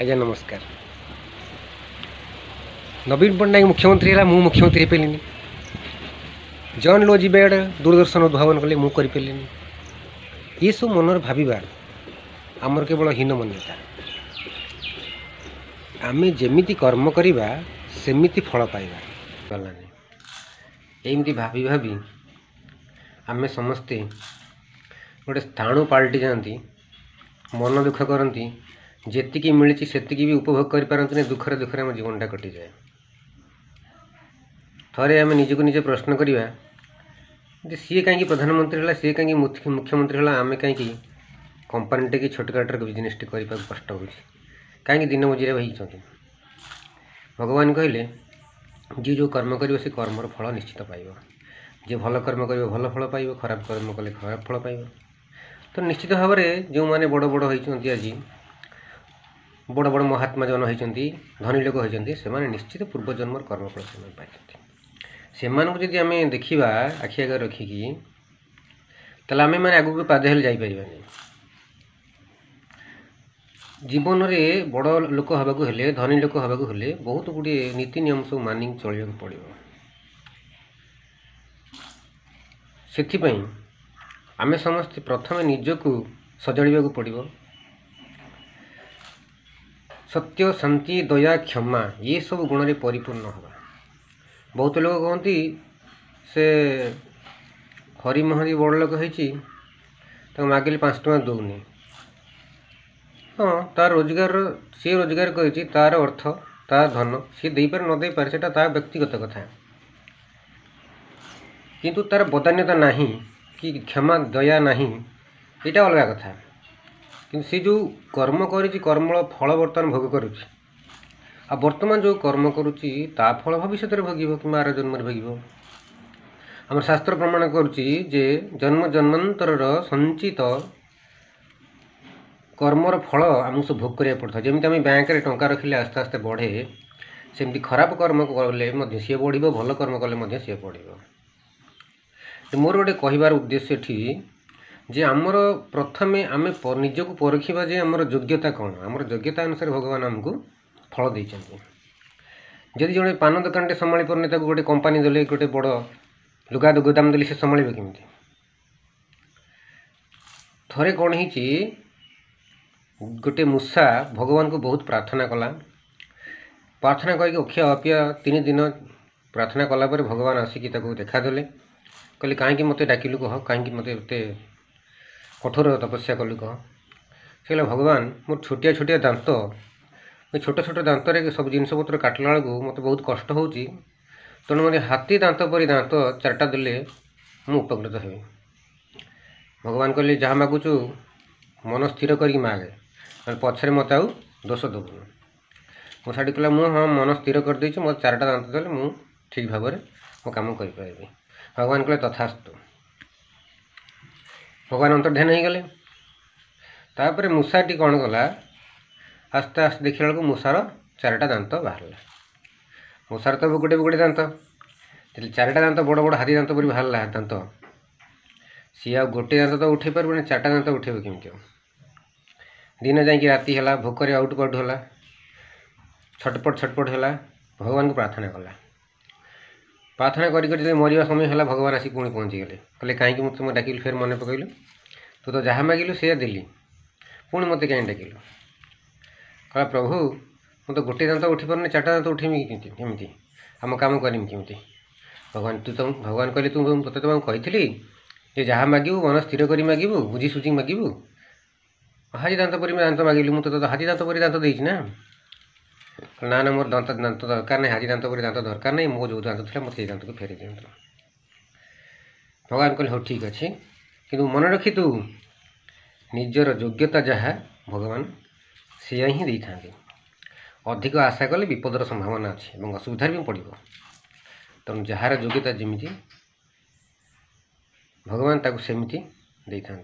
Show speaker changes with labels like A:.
A: आज्ञा नमस्कार। नवीन पट्टनायक मुख्यमंत्री है, मु मुख्यमंत्री हो पारे। जॉन लो जिबेड दूरदर्शन उद्भावन कले मुझे पारे। ये सब मनर भाविबा आमर केवल हीन मान्यता। आम जमी कर्म करवा सेमिति फल पाइबा गलानी। एमती भाभी भाभी आम समस्ते गोटे स्थाणु पलटि जाती, मन दुख करती, जेतिकी मिली सेतिकी भी उपभोग कर पारती। दुखरे दुखरे आम जीवनटा कटि जाए। थरे आम निजको निजे प्रश्न करवा सी कहीं प्रधानमंत्री है, सी कहीं मुख्यमंत्री है, आम कहीं कंपानी टे कि छोटकाटर बिजनेस टे कर कष्ट हो कहीं दिन मजुरिया होती। भगवान कहले जी जो कर्म कर कर्मर फल निश्चित पाइब। जी भल कर्म कर भल फल पाइब, खराब कर्म कले खराब फल पाइब। तो निश्चित भाव में जो मैंने बड़ बड़ होती, आज बड़ बड़ महात्मा जन होती, धनी लोक होती, से निश्चित पूर्व जन्मर कर्मफल से पाई। से जदि आम देखा आखि आगे रखिकी ताले आम मैंने आगू पाद हेल्ले जापरि। जीवन में बड़ लोक हवाक हेले, धनी लोक हवाक हेले बहुत गुड़े नीति नियम सब मानिक चलने पड़ो। से आम समस्ते प्रथम निजको सजाड़ा पड़ो। सत्य, शांति, दया, क्षमा ये सब गुण में परिपूर्ण हवा। बहुत लोग कहते से हरि महरी बड़ लोक हो मागिले 5 टଙ୍କା दौनी। हाँ, तार रोजगार सी रोजगार कर तार अर्थ तार धन सी दे पारे न दे पारे सेटा तार व्यक्तिगत कथा, किंतु तार बदान्यता नहीं कि क्षमा दया नहीं, यहाँ अलग कथा। कि सी जो कर्म कर कर्मल फल बर्तमान भोग करुच्ची, आ वर्तमान जो कर्म करुच्ची ता फल भविष्य में भोग कि आर जन्म भोग। आम शास्त्र प्रमाण करुच्ची जे जन्म जन्मांतर संचित कर्मर फल आमको सब भोग करा पड़ता। जमी आम बैंक में टंका रखिले आस्ते आस्ते बढ़े, सेमती खराब कर्म कले सी बढ़, भल कर्म कले सी बढ़। मोर गोटे कहबार उद्देश्य थी जे आमर प्रथमे आम निजक परखा जे आमर योग्यता कौन। आमर योग्यता अनुसार भगवान आमको फल देते। जदि जड़े पान दुकान टे संभाली पारे, गोटे कंपानी देले, गोटे बड़ लुगा गोदाम देले, से संभाल केमती। थरे कौन ही गोटे मूषा भगवान को बहुत प्रार्थना कला। प्रार्थना करके अक्षय अपिया 3 दिन प्रार्थना कलापर भगवान आसिक देखादेले। कहले कहीं मत डाकिलु कह, कहीं मत कठोर तपस्या कलु कह। से भगवान मोर छोटिया छोटिया दांत, छोट छोट दांत रे सब जिनपतर काटला बेलू मत बहुत कष्ट हो। तेणु मत हाथी दांत परी दांत 4टा देले मु उपकृत हेबी। भगवान कहले जहाँ मागुचु मन स्थिर कर मागे, पछरे मत आउ दोष देवुन। मो साड़ी कहला मु हाँ मन स्थिर कर देछि, मो 4टा दांत देले मु ठीक भाव में मो काम कर पाइबी। भगवान कहले तथास्तु। भगवान अंतर्ध्यान हो गले। तापर मूषाटी कौन कला, आस्ते आस्ते देखला बेलू मूषार 4टा दांत बाहर। मूषार तो गोटे गोटे दांत, 4टा दांत बड़ बड़ हाथी दांत पर बाहर दांत। सी आ गोटे दांत तो उठे पार, 4टा दांत उठेब केमती। दिन जाकि राति है, भोकर आउट पाउट है, छटपट छटपट है। भगवान को प्रार्थना कला। प्रार्थना कर मरिया समय है, भगवान आसिक पुणी पहुँचीगले। कहले कहीं तुम डाकिलु, फेर मन पकड़लु, तू तो जहाँ मागिलु से देली, पुणी मत कहीं डाकिलु। कहा प्रभु मु तो गोटे दांत उठी पारे, 4टा दांत उठेमी केमती, आम कम करमी केमती। भगवान भगवान कहले तू ते तो कही जे जहाँ मागू मन स्थिर कर मागू, बुझी सुझी मागू। हाथी दांत परी दांत मागिलु, मुझे तो हाथी दांत परी दांत देछि ना। ना ना मोर दांत दांत दरकार नहीं, हाथी दांत परी दांत दरकार नहीं, मो जो दांत था मत दांत को फेरी दिखाँ। भगवान कहले हाँ ठीक अच्छे, किंतु मन रखी तू निजर योग्यता जहाँ भगवान से ही दे था। अधिक आशा कले विपदर संभावना अच्छे और असुविधा भी पड़ो। तेणु जार योग्यता जमी भगवान ताको सेमती दे था।